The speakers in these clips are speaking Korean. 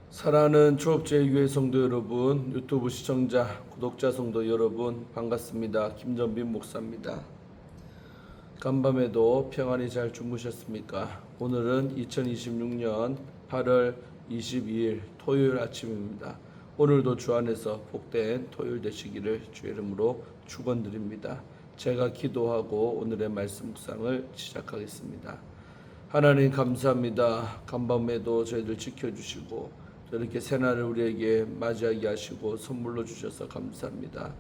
사랑하는 초업제일교회 성도 여러분, 유튜브 시청자, 구독자 성도 여러분 반갑습니다. 김전빈 목사입니다. 간밤에도 평안히 잘 주무셨습니까? 오늘은 2026년 8월 22일 토요일 아침입니다. 오늘도 주 안에서 복된 토요일 되시기를 주의 이름으로 축원드립니다. 제가 기도하고 오늘의 말씀 묵상을 시작하겠습니다. 하나님 감사합니다. 간밤에도 저희들 지켜주시고 저렇게 새날을 우리에게 맞이하게 하시고 선물로 주셔서 감사합니다.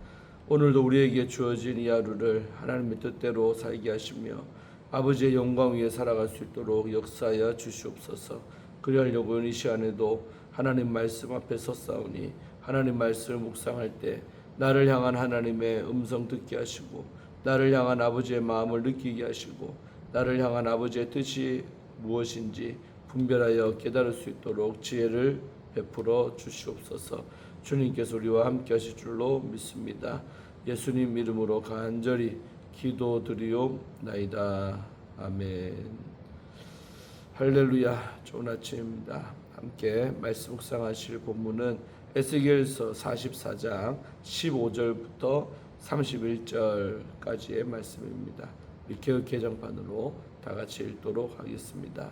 오늘도 우리에게 주어진 이 하루를 하나님의 뜻대로 살게 하시며 아버지의 영광 위에 살아갈 수 있도록 역사하여 주시옵소서. 그리하려고 이 시간에도 하나님 말씀 앞에 섰사오니 하나님 말씀을 묵상할 때 나를 향한 하나님의 음성 듣게 하시고 나를 향한 아버지의 마음을 느끼게 하시고 나를 향한 아버지의 뜻이 무엇인지 분별하여 깨달을 수 있도록 지혜를 베풀어 주시옵소서. 주님께서 우리와 함께 하실 줄로 믿습니다. 예수님 이름으로 간절히 기도드리옵나이다. 아멘. 할렐루야. 좋은 아침입니다. 함께 말씀 묵상하실 본문은 에스겔서 44장 15절부터 31절까지의 말씀입니다. 미케어 개정판으로 다 같이 읽도록 하겠습니다.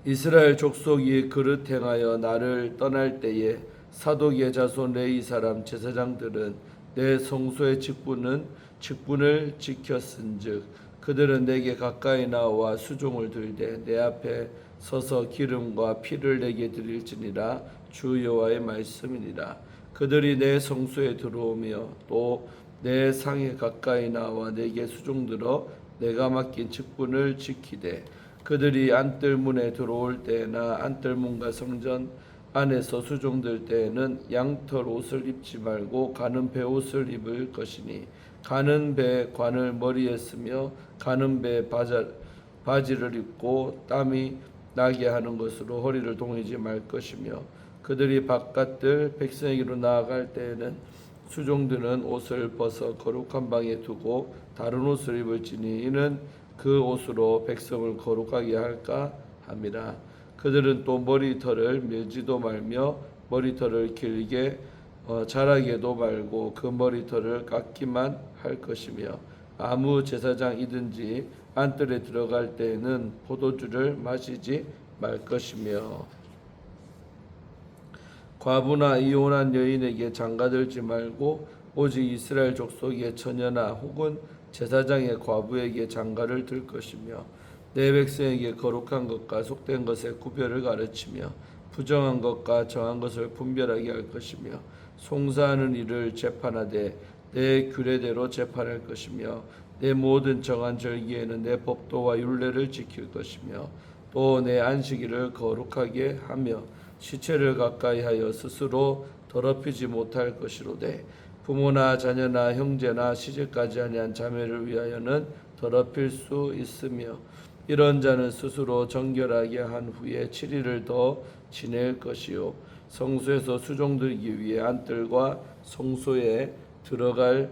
이스라엘 족속이 그릇 행하여 나를 떠날 때에 사독의 자손 레위 사람 제사장들은 내 성소의 직분을 지켰은즉 그들은 내게 가까이 나와 수종을 들되 내 앞에 서서 기름과 피를 내게 드릴지니라. 주 여호와의 말씀이니라. 그들이 내 성소에 들어오며 또 내 상에 가까이 나와 내게 수종들어 내가 맡긴 직분을 지키되 그들이 안뜰문에 들어올 때나 안뜰문과 성전 안에서 수종들 때에는 양털 옷을 입지 말고 가는 배 옷을 입을 것이니 가는 배 관을 머리에 쓰며 가는 배 바지를 입고 땀이 나게 하는 것으로 허리를 동이지 말 것이며 그들이 바깥들 백성에게로 나아갈 때에는 수종들은 옷을 벗어 거룩한 방에 두고 다른 옷을 입을지니 이는 그 옷으로 백성을 거룩하게 할까 함이라. 그들은 또 머리털을 밀지도 말며 머리털을 길게 자라게도 말고 그 머리털을 깎기만 할 것이며 아무 제사장이든지 안뜰에 들어갈 때에는 포도주를 마시지 말 것이며 과부나 이혼한 여인에게 장가들지 말고 오직 이스라엘 족속의 처녀나 혹은 제사장의 과부에게 장가를 들 것이며 내 백성에게 거룩한 것과 속된 것의 구별을 가르치며 부정한 것과 정한 것을 분별하게 할 것이며 송사하는 일을 재판하되 내 규례대로 재판할 것이며 내 모든 정한 절기에는 내 법도와 율례를 지킬 것이며 또 내 안식일을 거룩하게 하며 시체를 가까이 하여 스스로 더럽히지 못할 것이로되 부모나 자녀나 형제나 시집까지 아니한 자매를 위하여는 더럽힐 수 있으며 이런 자는 스스로 정결하게 한 후에 7일을 더 지낼 것이요 성소에서 수종들기 위해 안뜰과 성소에 들어갈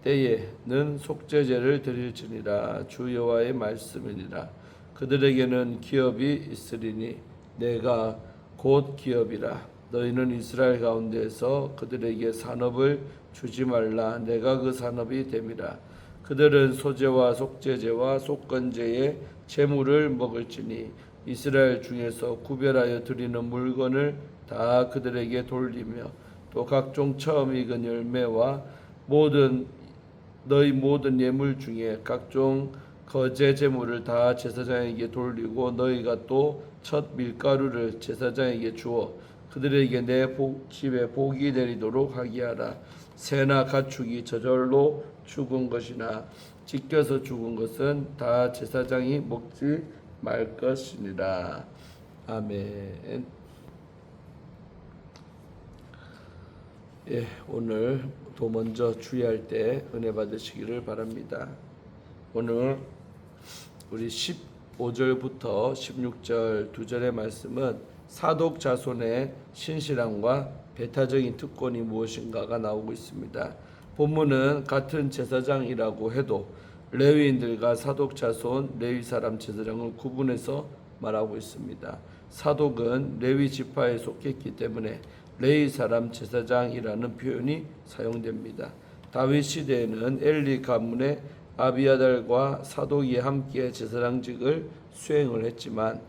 때에는 속죄제를 드릴지니라. 주 여호와의 말씀이니라. 그들에게는 기업이 있으리니 내가 곧 기업이라. 너희는 이스라엘 가운데에서 그들에게 산업을 주지 말라. 내가 그 산업이 됨이라. 그들은 소제와 속죄제와 속건제의 제물을 먹을지니 이스라엘 중에서 구별하여 드리는 물건을 다 그들에게 돌리며 또 각종 처음 익은 열매와 너희 모든 예물 중에 각종 거제 제물을 다 제사장에게 돌리고 너희가 또 첫 밀가루를 제사장에게 주어 그들에게 내 집에 복이 내리도록 하게 하라. 새나 가축이 저절로 죽은 것이나 찢겨서 죽은 것은 다 제사장이 먹지 말 것이니라. 아멘. 오늘 더 먼저 주의할 때 은혜 받으시기를 바랍니다. 오늘 우리 15절부터 16절 두 절의 말씀은 사독 자손의 신실함과 배타적인 특권이 무엇인가가 나오고 있습니다. 본문은 같은 제사장이라고 해도 레위인들과 사독 자손 레위 사람 제사장을 구분해서 말하고 있습니다. 사독은 레위 지파에 속했기 때문에 레위 사람 제사장이라는 표현이 사용됩니다. 다윗 시대에는 엘리 가문의 아비아달과 사독이 함께 제사장직을 수행을 했지만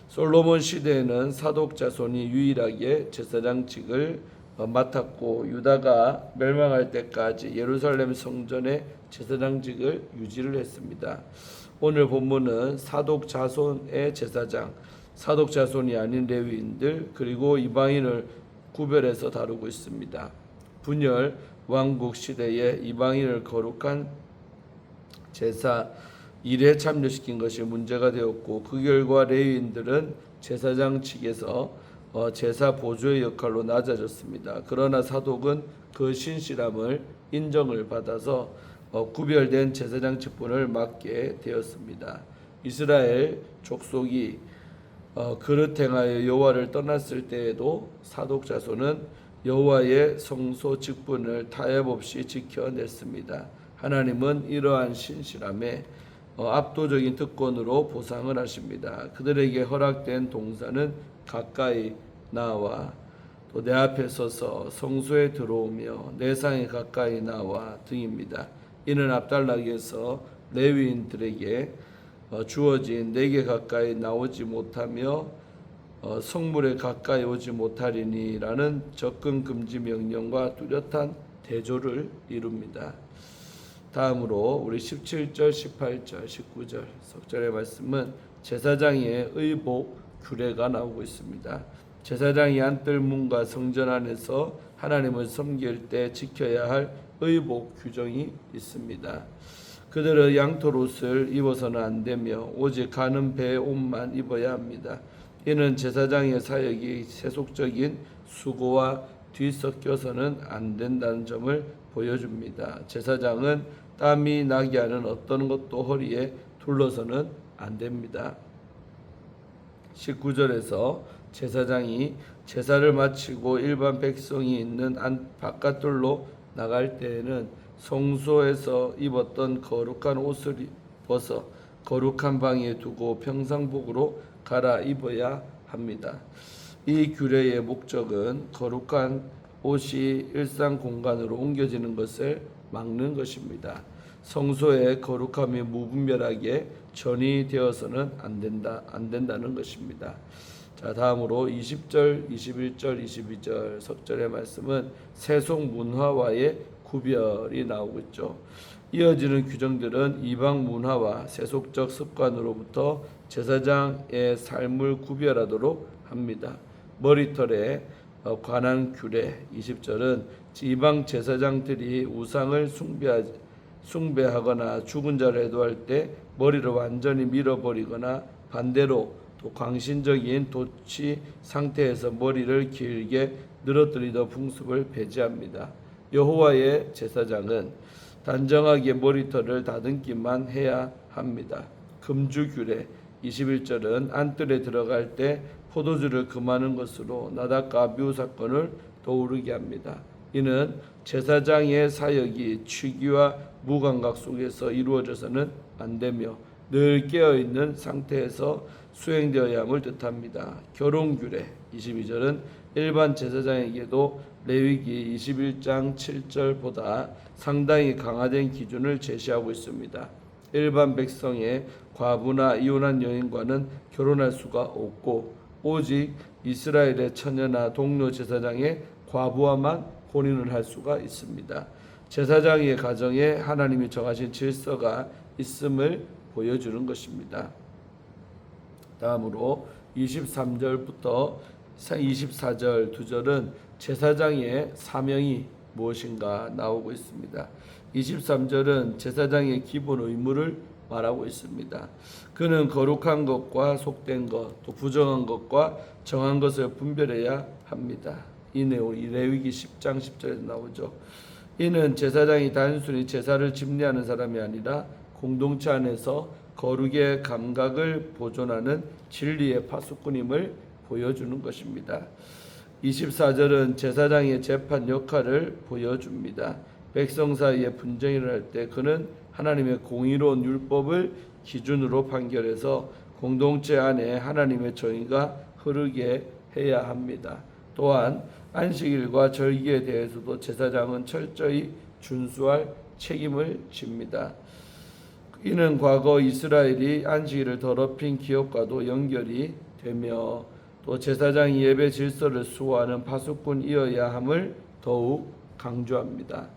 솔로몬 시대에는 사독 자손이 유일하게 제사장직을 맡았고 유다가 멸망할 때까지 예루살렘 성전의 제사장직을 유지를 했습니다. 오늘 본문은 사독 자손의 제사장, 사독 자손이 아닌 레위인들 그리고 이방인을 구별해서 다루고 있습니다. 분열 왕국 시대에 이방인을 거룩한 제사 일에 참여시킨 것이 문제가 되었고 그 결과 레위인들은 제사장 측에서 제사 보조의 역할로 낮아졌습니다. 그러나 사독은 그 신실함을 인정을 받아서 구별된 제사장 직분을 맡게 되었습니다. 이스라엘 족속이 그릇 행하여 여호와를 떠났을 때에도 사독 자손은 여호와의 성소 직분을 타협 없이 지켜냈습니다. 하나님은 이러한 신실함에 압도적인 특권으로 보상을 하십니다. 그들에게 허락된 동사는 가까이 나와 또 내 앞에 서서 성소에 들어오며 내 상에 가까이 나와 등입니다. 이는 압달락에서 레위인들에게 주어진 내게 가까이 나오지 못하며 성물에 가까이 오지 못하리니라는 접근 금지 명령과 뚜렷한 대조를 이룹니다. 다음으로 우리 17절, 18절, 19절 석절의 말씀은 제사장의 의복 규례가 나오고 있습니다. 제사장이 안뜰문과 성전 안에서 하나님을 섬길 때 지켜야 할 의복 규정이 있습니다. 그들은 양털 옷을 입어서는 안 되며 오직 가는 배의 옷만 입어야 합니다. 이는 제사장의 사역이 세속적인 수고와 뒤섞여서는 안 된다는 점을 보여줍니다. 제사장은 땀이 나게 하는 어떤 것도 허리에 둘러서는 안 됩니다. 19절에서 제사장이 제사를 마치고 일반 백성이 있는 바깥들로 나갈 때에는 성소에서 입었던 거룩한 옷을 벗어 거룩한 방에 두고 평상복으로 갈아입어야 합니다. 이 규례의 목적은 거룩한 옷이 일상 공간으로 옮겨지는 것을 막는 것입니다. 성소의 거룩함이 무분별하게 전이되어서는 안 된다는 것입니다. 자, 다음으로 20절, 21절, 22절 석절의 말씀은 세속 문화와의 구별이 나오고 있죠. 이어지는 규정들은 이방 문화와 세속적 습관으로부터 제사장의 삶을 구별하도록 합니다. 머리털에 관한 규례 20절은 이방 제사장들이 우상을 숭배하거나 죽은 자를 애도할 때 머리를 완전히 밀어버리거나 반대로 또 광신적인 도치 상태에서 머리를 길게 늘어뜨리던 풍습을 배제합니다. 여호와의 제사장은 단정하게 머리털을 다듬기만 해야 합니다. 금주 규례 21절은 안뜰에 들어갈 때 포도주를 금하는 것으로 나답과 아비후 사건을 떠오르게 합니다. 이는 제사장의 사역이 취기와 무감각 속에서 이루어져서는 안 되며 늘 깨어있는 상태에서 수행되어야 함을 뜻합니다. 결혼 규례 22절은 일반 제사장에게도 레위기 21장 7절보다 상당히 강화된 기준을 제시하고 있습니다. 일반 백성의 과부나 이혼한 여인과는 결혼할 수가 없고 오직 이스라엘의 처녀나 동료 제사장의 과부와만 혼인을 할 수가 있습니다. 제사장의 가정에 하나님이 정하신 질서가 있음을 보여주는 것입니다. 다음으로 23절부터 24절 두 절은 제사장의 사명이 무엇인가 나오고 있습니다. 23절은 제사장의 기본 의무를 말하고 있습니다. 그는 거룩한 것과 속된 것, 또 부정한 것과 정한 것을 분별해야 합니다. 이 내용이 레위기 10장 10절에 나오죠. 이는 제사장이 단순히 제사를 집례하는 사람이 아니라 공동체 안에서 거룩의 감각을 보존하는 진리의 파수꾼임을 보여주는 것입니다. 24절은 제사장의 재판 역할을 보여줍니다. 백성 사이에 분쟁이 일어날 때 그는 하나님의 공의로운 율법을 기준으로 판결해서 공동체 안에 하나님의 정의가 흐르게 해야 합니다. 또한 안식일과 절기에 대해서도 제사장은 철저히 준수할 책임을 집니다. 이는 과거 이스라엘이 안식일을 더럽힌 기업과도 연결이 되며 또 제사장이 예배 질서를 수호하는 파수꾼이어야 함을 더욱 강조합니다.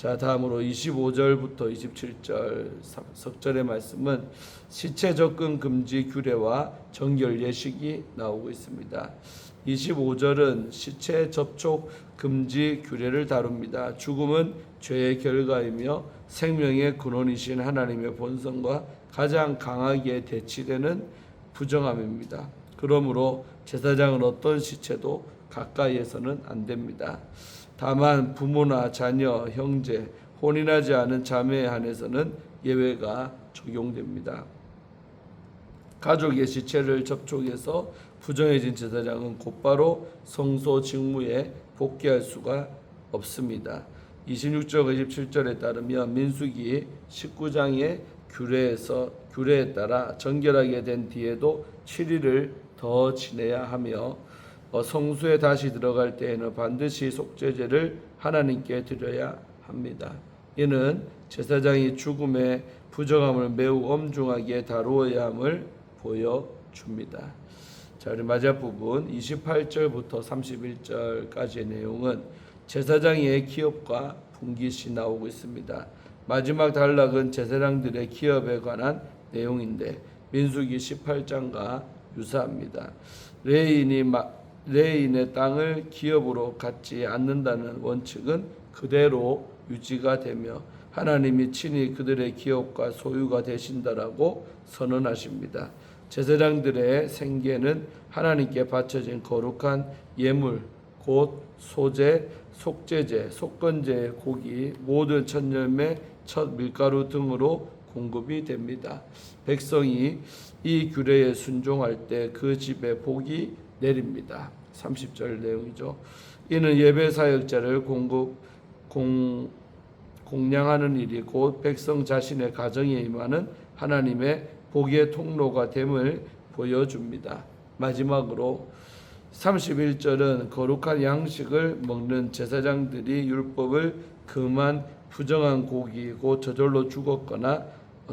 자, 다음으로 25절부터 27절 석절의 말씀은 시체 접근 금지 규례와 정결 예식이 나오고 있습니다. 25절은 시체 접촉 금지 규례를 다룹니다. 죽음은 죄의 결과이며 생명의 근원이신 하나님의 본성과 가장 강하게 대치되는 부정함입니다. 그러므로 제사장은 어떤 시체도 가까이에서는 안 됩니다. 다만 부모나 자녀, 형제, 혼인하지 않은 자매에 한해서는 예외가 적용됩니다. 가족의 시체를 접촉해서 부정해진 제사장은 곧바로 성소 직무에 복귀할 수가 없습니다. 26절 27절에 따르면 민수기 19장의 규례에 따라 정결하게 된 뒤에도 7일을 더 지내야 하며 성소에 다시 들어갈 때에는 반드시 속죄제를 하나님께 드려야 합니다. 이는 제사장이 죽음의 부정함을 매우 엄중하게 다루어야 함을 보여줍니다. 자, 우리 마지막 부분 28절부터 31절까지의 내용은 제사장의 기업과 분깃이 나오고 있습니다. 마지막 단락은 제사장들의 기업에 관한 내용인데 민수기 18장과 유사합니다. 레인의 땅을 기업으로 갖지 않는다는 원칙은 그대로 유지가 되며 하나님이 친히 그들의 기업과 소유가 되신다라고 선언하십니다. 제사장들의 생계는 하나님께 바쳐진 거룩한 예물, 곧 소제, 속죄제, 속건제의 고기, 모든 첫 열매, 첫 밀가루 등으로 공급이 됩니다. 백성이 이 규례에 순종할 때 그 집에 복이 내립니다. 30절 내용이죠. 이는 예배 사역자를 공량하는 일이 곧 백성 자신의 가정에 임하는 하나님의 복의 통로가 됨을 보여줍니다. 마지막으로 31절은 거룩한 양식을 먹는 제사장들이 율법을 금한 부정한 고기 곧 저절로 죽었거나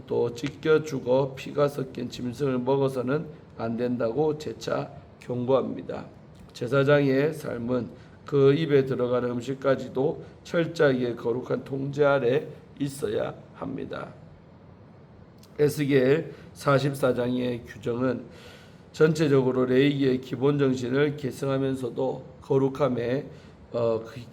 또 찢겨 죽어 피가 섞인 짐승을 먹어서는 안 된다고 재차 경고합니다. 제사장의 삶은 그 입에 들어가는 음식까지도 철저하게 거룩한 통제 아래 있어야 합니다. 에스겔 44장의 규정은 전체적으로 레위기의 기본 정신을 계승하면서도 거룩함의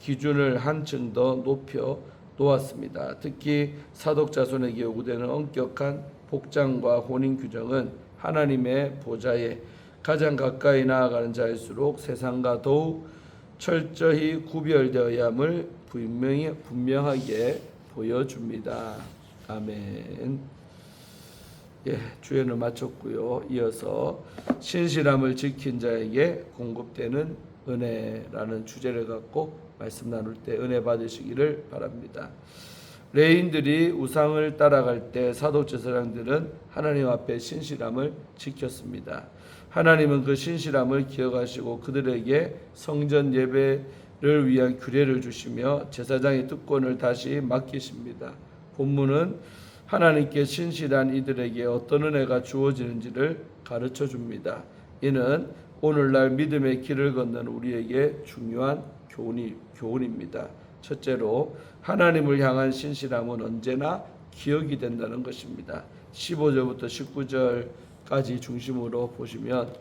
기준을 한층 더 높여 놓았습니다. 특히 사독 자손에게 요구되는 엄격한 복장과 혼인 규정은 하나님의 보좌에 가장 가까이 나아가는 자일수록 세상과 더욱 철저히 구별되어야 함을 분명하게 보여줍니다. 아멘. 예, 주연을 마쳤고요. 이어서 신실함을 지킨 자에게 공급되는 은혜라는 주제를 갖고 말씀 나눌 때 은혜 받으시기를 바랍니다. 레인들이 우상을 따라갈 때 사도 제사장들은 하나님 앞에 신실함을 지켰습니다. 하나님은 그 신실함을 기억하시고 그들에게 성전 예배를 위한 규례를 주시며 제사장의 특권을 다시 맡기십니다. 본문은 하나님께 신실한 이들에게 어떤 은혜가 주어지는지를 가르쳐 줍니다. 이는 오늘날 믿음의 길을 걷는 우리에게 중요한 교훈입니다. 첫째로 하나님을 향한 신실함은 언제나 기억이 된다는 것입니다. 15절부터 19절까지 중심으로 보시면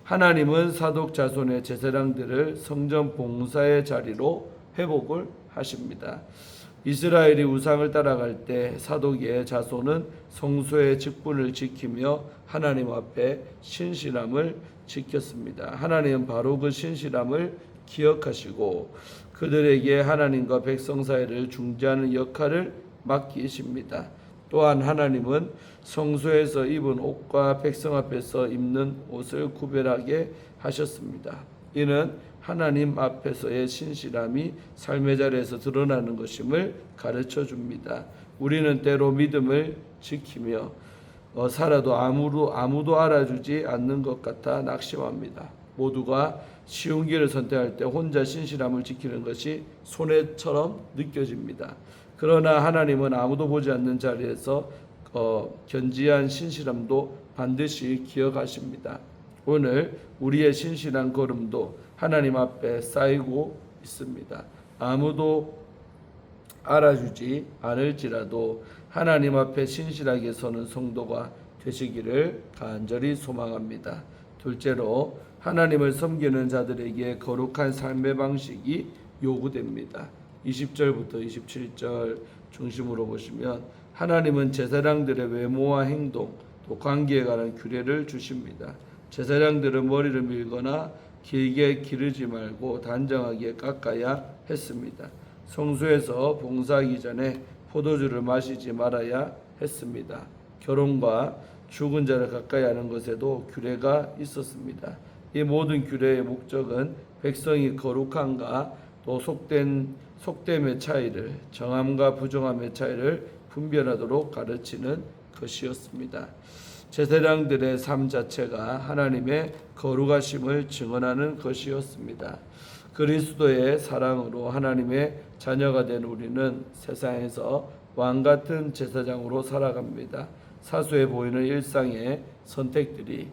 하나님은 사독 자손의 제사장들을 성전 봉사의 자리로 회복을 하십니다. 이스라엘이 우상을 따라갈 때 사독의 자손은 성소의 직분을 지키며 하나님 앞에 신실함을 지켰습니다. 하나님은 바로 그 신실함을 기억하시고 그들에게 하나님과 백성 사이를 중재하는 역할을 맡기십니다. 또한 하나님은 성소에서 입은 옷과 백성 앞에서 입는 옷을 구별하게 하셨습니다. 이는 하나님 앞에서의 신실함이 삶의 자리에서 드러나는 것임을 가르쳐 줍니다. 우리는 때로 믿음을 지키며 살아도 아무도 알아주지 않는 것 같아 낙심합니다. 모두가 쉬운 길을 선택할 때 혼자 신실함을 지키는 것이 손해처럼 느껴집니다. 그러나 하나님은 아무도 보지 않는 자리에서 견지한 신실함도 반드시 기억하십니다. 오늘 우리의 신실한 걸음도 하나님 앞에 쌓이고 있습니다. 아무도 알아주지 않을지라도 하나님 앞에 신실하게 서는 성도가 되시기를 간절히 소망합니다. 둘째로 하나님을 섬기는 자들에게 거룩한 삶의 방식이 요구됩니다. 20절부터 27절 중심으로 보시면 하나님은 제사장들의 외모와 행동, 또 관계에 관한 규례를 주십니다. 제사장들은 머리를 밀거나 길게 기르지 말고 단정하게 깎아야 했습니다. 성소에서 봉사하기 전에 포도주를 마시지 말아야 했습니다. 결혼과 죽은 자를 가까이 하는 것에도 규례가 있었습니다. 이 모든 규례의 목적은 백성이 거룩함과 또 속됨의 차이를, 정함과 부정함의 차이를 분별하도록 가르치는 것이었습니다. 제사장들의 삶 자체가 하나님의 거룩하심을 증언하는 것이었습니다. 그리스도의 사랑으로 하나님의 자녀가 된 우리는 세상에서 왕같은 제사장으로 살아갑니다. 사소해 보이는 일상의 선택들이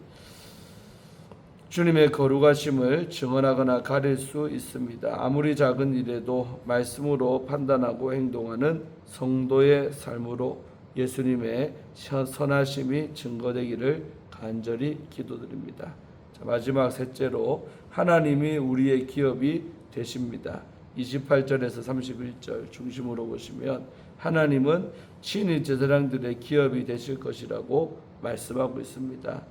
주님의 거룩하심을 증언하거나 가릴 수 있습니다. 아무리 작은 일에도 말씀으로 판단하고 행동하는 성도의 삶으로 예수님의 선하심이 증거되기를 간절히 기도드립니다. 마지막 셋째로 하나님이 우리의 기업이 되십니다. 28절에서 31절 중심으로 보시면 하나님은 친히 제사장들의 기업이 되실 것이라고 말씀하고 있습니다.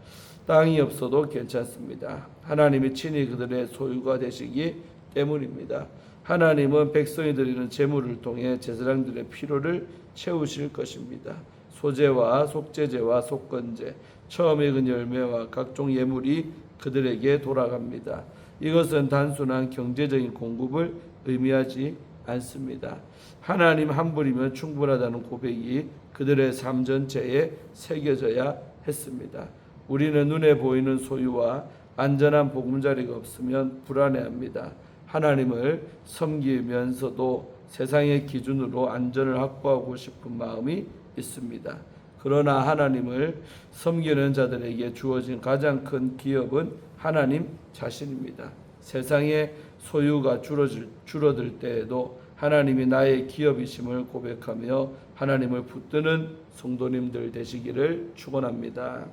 땅이 없어도 괜찮습니다. 하나님이 친히 그들의 소유가 되시기 때문입니다. 하나님은 백성이 드리는 제물을 통해 제사장들의 필요를 채우실 것입니다. 소제와 속죄제와 속건제, 처음 익은 열매와 각종 예물이 그들에게 돌아갑니다. 이것은 단순한 경제적인 공급을 의미하지 않습니다. 하나님 한 분이면 충분하다는 고백이 그들의 삶 전체에 새겨져야 했습니다. 우리는 눈에 보이는 소유와 안전한 보금자리가 없으면 불안해합니다. 하나님을 섬기면서도 세상의 기준으로 안전을 확보하고 싶은 마음이 있습니다. 그러나 하나님을 섬기는 자들에게 주어진 가장 큰 기업은 하나님 자신입니다. 세상의 소유가 줄어들 때에도 하나님이 나의 기업이심을 고백하며 하나님을 붙드는 성도님들 되시기를 축원합니다.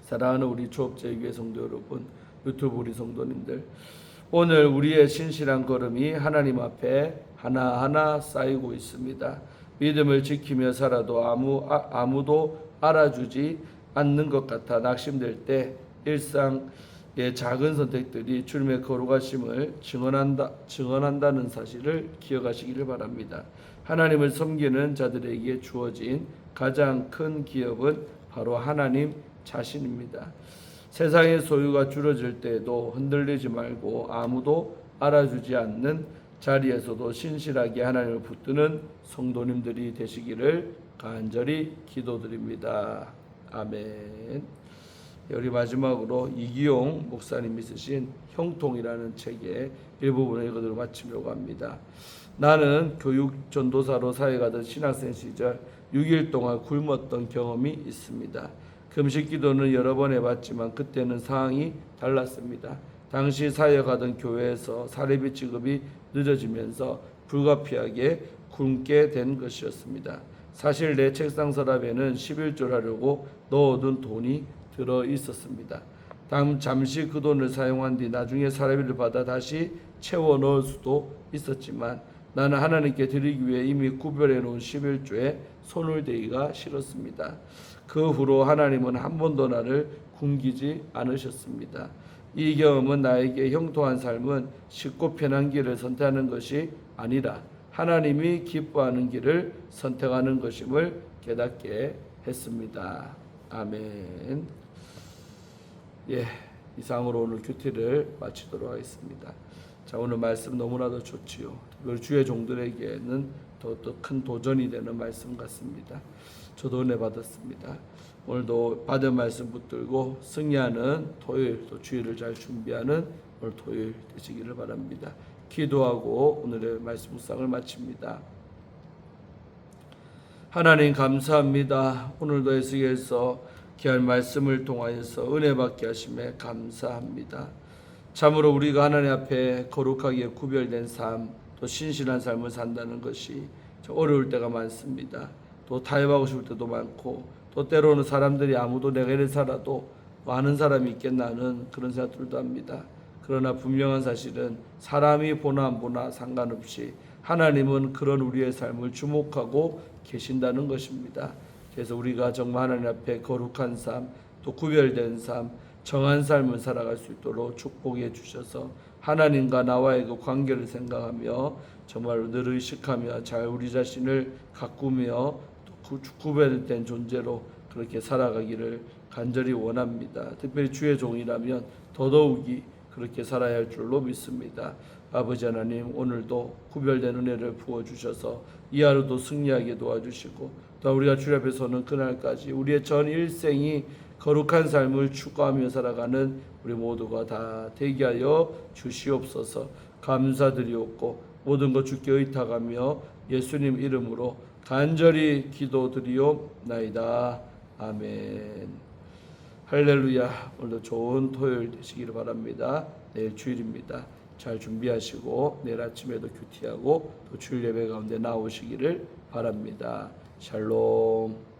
사랑하는 우리 초업제교회 성도 여러분, 유튜브 우리 성도님들, 오늘 우리의 신실한 걸음이 하나님 앞에 하나하나 쌓이고 있습니다. 믿음을 지키며 살아도 아무도 알아주지 않는 것 같아 낙심될 때 일상의 작은 선택들이 주님의 거룩하심을 증언한다는 사실을 기억하시기를 바랍니다. 하나님을 섬기는 자들에게 주어진 가장 큰 기업은 바로 하나님 자신입니다. 세상의 소유가 줄어질 때에도 흔들리지 말고 아무도 알아주지 않는 자리에서도 신실하게 하나님을 붙드는 성도님들이 되시기를 간절히 기도드립니다. 아멘. 우리 마지막으로 이기용 목사님이 쓰신 형통이라는 책의 일부분을 읽어드리고 마치려고 합니다. 나는 교육 전도사로 사역하던 신학생 시절 6일 동안 굶었던 경험이 있습니다. 금식 기도는 여러 번 해봤지만 그때는 상황이 달랐습니다. 당시 사역하던 교회에서 사례비 지급이 늦어지면서 불가피하게 굶게 된 것이었습니다. 사실 내 책상 서랍에는 11조를 하려고 넣어둔 돈이 들어 있었습니다. 잠시 그 돈을 사용한 뒤 나중에 사례비를 받아 다시 채워 넣을 수도 있었지만 나는 하나님께 드리기 위해 이미 구별해 놓은 11조에 손을 대기가 싫었습니다. 그 후로 하나님은 한 번도 나를 굶기지 않으셨습니다. 이 경험은 나에게 형통한 삶은 쉽고 편한 길을 선택하는 것이 아니라 하나님이 기뻐하는 길을 선택하는 것임을 깨닫게 했습니다. 아멘. 이상으로 오늘 큐티를 마치도록 하겠습니다. 자, 오늘 말씀 너무나도 좋지요. 특별히 주의 종들에게는 더 큰 도전이 되는 말씀 같습니다. 저도 은혜 받았습니다. 오늘도 받은 말씀 붙들고 승리하는 토요일, 또 주일을 잘 준비하는 오늘 토요일 되시기를 바랍니다. 기도하고 오늘의 말씀 묵상을 마칩니다. 하나님 감사합니다. 오늘도 에스겔서 귀한 말씀을 통하여서 은혜 받게 하심에 감사합니다. 참으로 우리가 하나님 앞에 거룩하게 구별된 삶, 또 신실한 삶을 산다는 것이 어려울 때가 많습니다. 또 타협하고 싶을 때도 많고, 또 때로는 사람들이 아무도 내가 이래 살아도 아는 사람이 있겠나 하는 그런 생각들도 합니다. 그러나 분명한 사실은 사람이 보나 안 보나 상관없이 하나님은 그런 우리의 삶을 주목하고 계신다는 것입니다. 그래서 우리가 정말 하나님 앞에 거룩한 삶, 또 구별된 삶, 정한 삶을 살아갈 수 있도록 축복해 주셔서 하나님과 나와의 그 관계를 생각하며 정말 늘 의식하며 잘 우리 자신을 가꾸며 또 구별된 존재로 그렇게 살아가기를 간절히 원합니다. 특별히 주의 종이라면 더더욱이 그렇게 살아야 할 줄로 믿습니다. 아버지 하나님, 오늘도 구별된 은혜를 부어주셔서 이 하루도 승리하게 도와주시고, 또 우리가 주님 앞에 서는 그날까지 우리의 전 일생이 거룩한 삶을 추구하며 살아가는 우리 모두가 다 되게 하여 주시옵소서. 감사드리옵고 모든 것 주께 의탁하며 예수님 이름으로 간절히 기도드리옵나이다. 아멘. 할렐루야. 오늘도 좋은 토요일 되시기를 바랍니다. 내일 주일입니다. 잘 준비하시고 내일 아침에도 큐티하고 또 주일 예배 가운데 나오시기를 바랍니다. 샬롬.